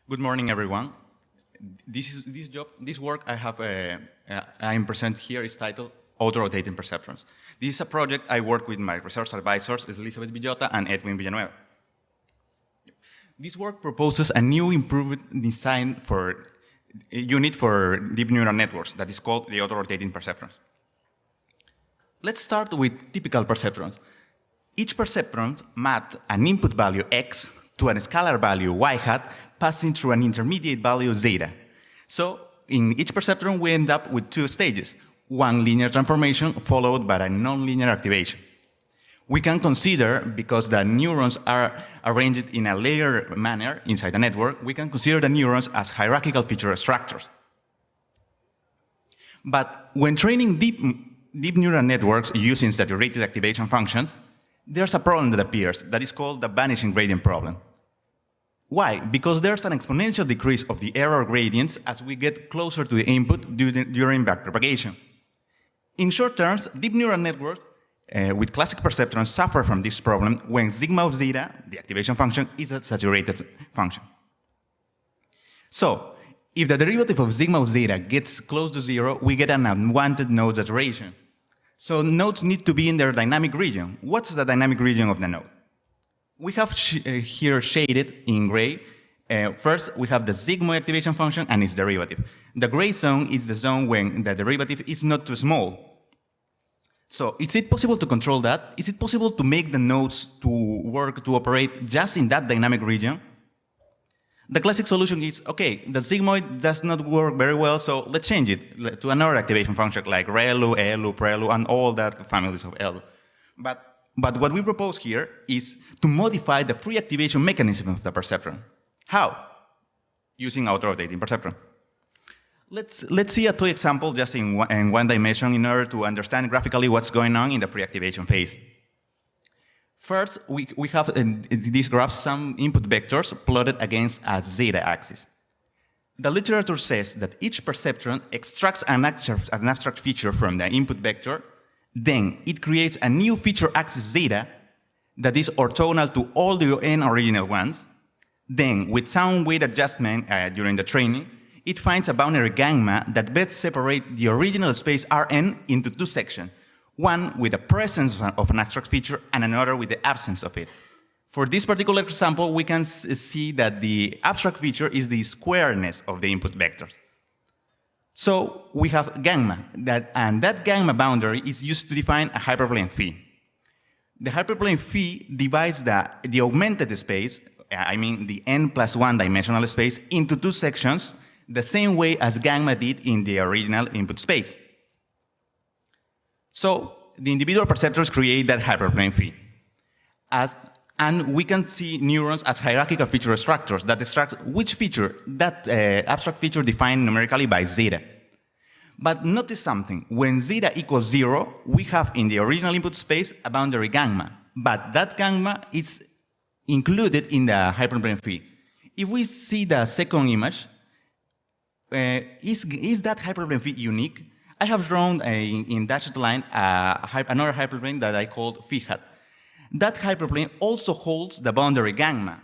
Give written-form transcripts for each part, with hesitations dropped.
Good morning, everyone. This work I'm present here is titled Auto-Rotating Perceptrons. This is a project I work with my research advisors, Elizabeth Villota and Edwin Villanueva. This work proposes a new improved design for a unit for deep neural networks that is called the auto-rotating perceptrons. Let's start with typical perceptrons. Each perceptron mapped an input value x to a scalar value y hat passing through an intermediate value zeta. So in each perceptron, we end up with two stages, one linear transformation followed by a nonlinear activation. We can consider, because the neurons are arranged in a layered manner inside the network, we can consider the neurons as hierarchical feature structures. But when training deep neural networks using saturated activation functions, there's a problem that appears that is called the vanishing gradient problem. Why? Because there's an exponential decrease of the error gradients as we get closer to the input during backpropagation. In short terms, deep neural networks with classic perceptrons suffer from this problem when sigma of zeta, the activation function, is a saturated function. So, if the derivative of sigma of zeta gets close to zero, we get an unwanted node saturation. So nodes need to be in their dynamic region. What's the dynamic region of the node? We have here shaded in gray. First, we have the sigmoid activation function and its derivative. The gray zone is the zone when the derivative is not too small. So is it possible to control that? Is it possible to make the nodes to operate just in that dynamic region? The classic solution is, okay, the sigmoid does not work very well, so let's change it to another activation function like ReLU, ELU, PRELU, and all that families of ELU. But what we propose here is to modify the pre-activation mechanism of the perceptron. How? Using auto-rotating perceptron. Let's see a toy example just in one dimension in order to understand graphically what's going on in the pre-activation phase. First, we have in this graph some input vectors plotted against a zeta axis. The literature says that each perceptron extracts an abstract feature from the input vector. Then it creates a new feature axis zeta that is orthogonal to all the n original ones. Then, with some weight adjustment during the training, it finds a boundary gamma that best separates the original space Rn into two sections, one with the presence of an abstract feature and another with the absence of it. For this particular example, we can see that the abstract feature is the squareness of the input vectors. So we have gamma, and that gamma boundary is used to define a hyperplane phi. The hyperplane phi divides the augmented space, I mean the n+1 dimensional space, into two sections, the same way as gamma did in the original input space. So the individual perceptors create that hyperplane phi. And we can see neurons as hierarchical feature structures that extract which feature, that abstract feature defined numerically by zeta. But notice something, when zeta equals 0, we have in the original input space a boundary gamma, but that gamma is included in the hyperplane phi. If we see the second image, is that hyperplane phi unique? I have drawn in dashed line another hyperplane that I called phi hat. That hyperplane also holds the boundary gamma,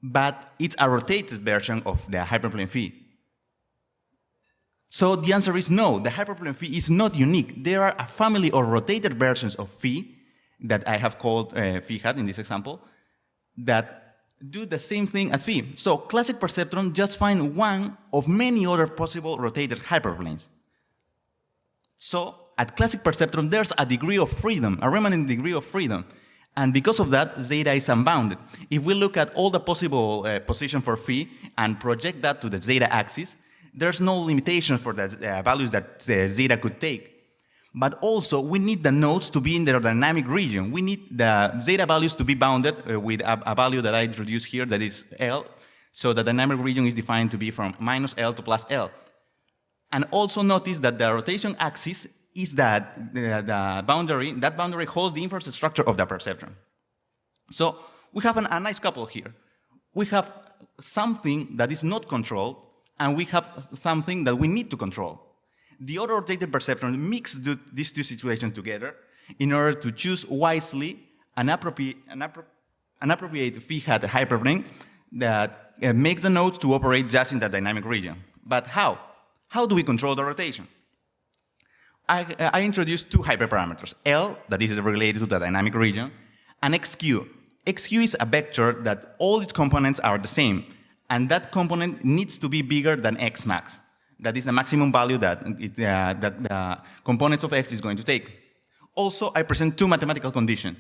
but it's a rotated version of the hyperplane phi. So the answer is no, the hyperplane phi is not unique. There are a family of rotated versions of phi that I have called phi hat in this example that do the same thing as phi. So classic perceptron just find one of many other possible rotated hyperplanes. So at classic perceptron, there's a degree of freedom, a remnant degree of freedom. And because of that, zeta is unbounded. If we look at all the possible position for phi and project that to the zeta axis, there's no limitations for the values that the zeta could take. But also, we need the nodes to be in their dynamic region. We need the zeta values to be bounded with a value that I introduced here that is L. So the dynamic region is defined to be from -L to +L. And also notice that the rotation axis is that the boundary, that boundary holds the inverse structure of the perceptron. So we have a nice couple here. We have something that is not controlled, and we have something that we need to control. The auto-rotated perceptron mix these two situations together in order to choose wisely an appropriate phi hat hyperplane that makes the nodes to operate just in the dynamic region. But how? How do we control the rotation? I introduced two hyperparameters, L, that is related to the dynamic region, and XQ. XQ is a vector that all its components are the same, and that component needs to be bigger than X max. That is the maximum value that the components of X is going to take. Also, I present two mathematical conditions.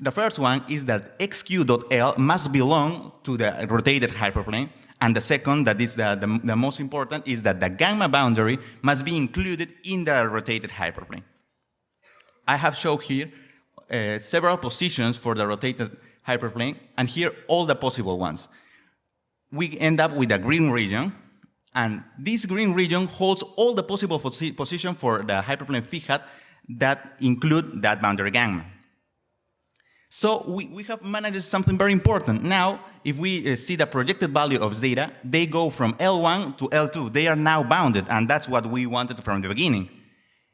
The first one is that xq.L must belong to the rotated hyperplane, and the second, that is the most important, is that the gamma boundary must be included in the rotated hyperplane. I have shown here several positions for the rotated hyperplane, and here all the possible ones. We end up with a green region, and this green region holds all the possible positions for the hyperplane phi hat that include that boundary gamma. So we have managed something very important. Now, if we see the projected value of zeta, they go from L1 to L2. They are now bounded, and that's what we wanted from the beginning.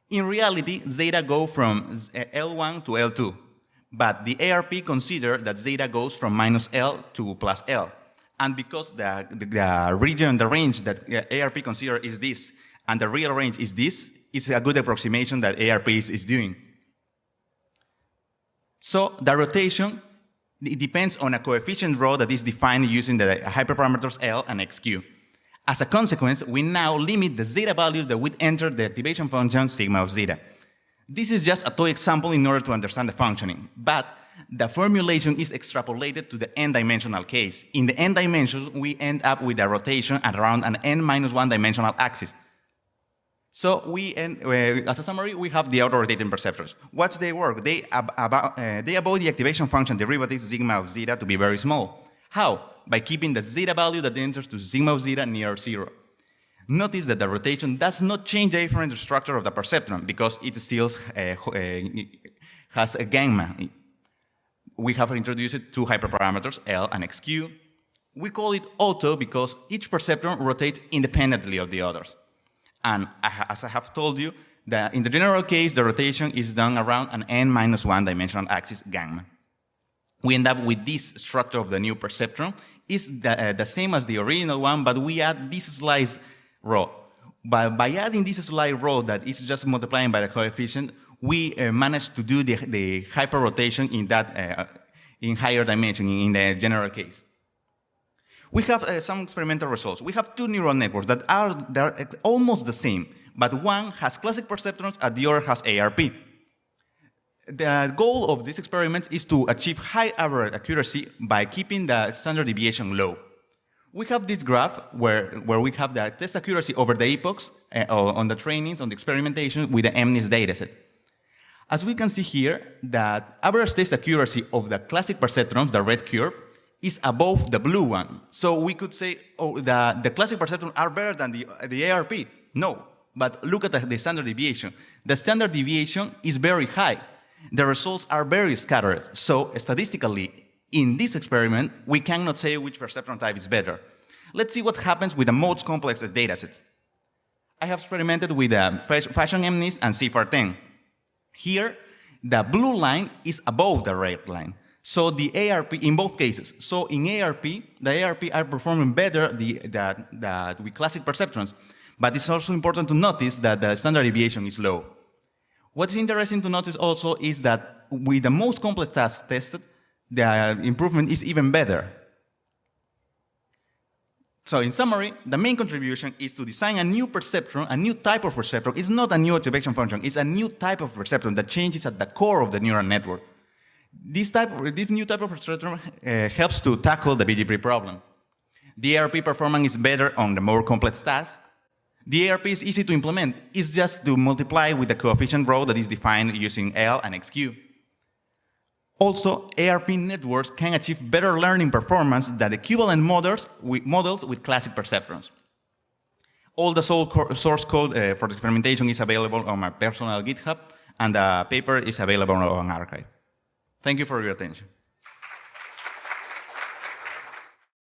In reality, zeta go from L1 to L2, but the ARP consider that zeta goes from minus L to plus L. And because the region, the range that ARP consider is this, and the real range is this, it's a good approximation that ARP is doing. So the rotation, it depends on a coefficient rho that is defined using the hyperparameters L and XQ. As a consequence, we now limit the zeta values that would enter the activation function sigma of zeta. This is just a toy example in order to understand the functioning, but the formulation is extrapolated to the n-dimensional case. In the n dimensions, we end up with a rotation around an n-1 dimensional axis. So as a summary, we have the auto-rotating perceptrons. What's their work? They avoid the activation function derivative sigma of zeta to be very small. How? By keeping the zeta value that enters to sigma of zeta near 0. Notice that the rotation does not change the different structure of the perceptron because it still has a gamma. We have introduced two hyperparameters, L and XQ. We call it auto because each perceptron rotates independently of the others. And as I have told you, in the general case, the rotation is done around an n-1 dimensional axis gamma. We end up with this structure of the new perceptron. It's the same as the original one, but we add this slice rho. By adding this slice rho that is just multiplying by the coefficient, we managed to do the hyperrotation in higher dimension in the general case. We have some experimental results. We have two neural networks that are almost the same, but one has classic perceptrons and the other has ARP. The goal of this experiment is to achieve high average accuracy by keeping the standard deviation low. We have this graph where we have the test accuracy over the epochs on the trainings, on the experimentation with the MNIST dataset. As we can see here, that average test accuracy of the classic perceptrons, the red curve, is above the blue one. So we could say, oh, the classic perceptrons are better than the ARP. No, but look at the standard deviation. The standard deviation is very high. The results are very scattered. So statistically, in this experiment, we cannot say which perceptron type is better. Let's see what happens with the most complex dataset. I have experimented with Fashion MNIST and CIFAR-10. Here, the blue line is above the red line. So the ARP, in both cases, so in ARP, the ARP are performing better with classic perceptrons. But it's also important to notice that the standard deviation is low. What's interesting to notice also is that with the most complex tasks tested, the improvement is even better. So in summary, the main contribution is to design a new perceptron, a new type of perceptron. It's not a new activation function, it's a new type of perceptron that changes at the core of the neural network. This new type of perceptron helps to tackle the BGP problem. The ARP performance is better on the more complex tasks. The ARP is easy to implement. It's just to multiply with the coefficient rho that is defined using L and XQ. Also, ARP networks can achieve better learning performance than equivalent models with classic perceptrons. All the source code for the experimentation is available on my personal GitHub, and the paper is available on arXiv. Thank you for your attention.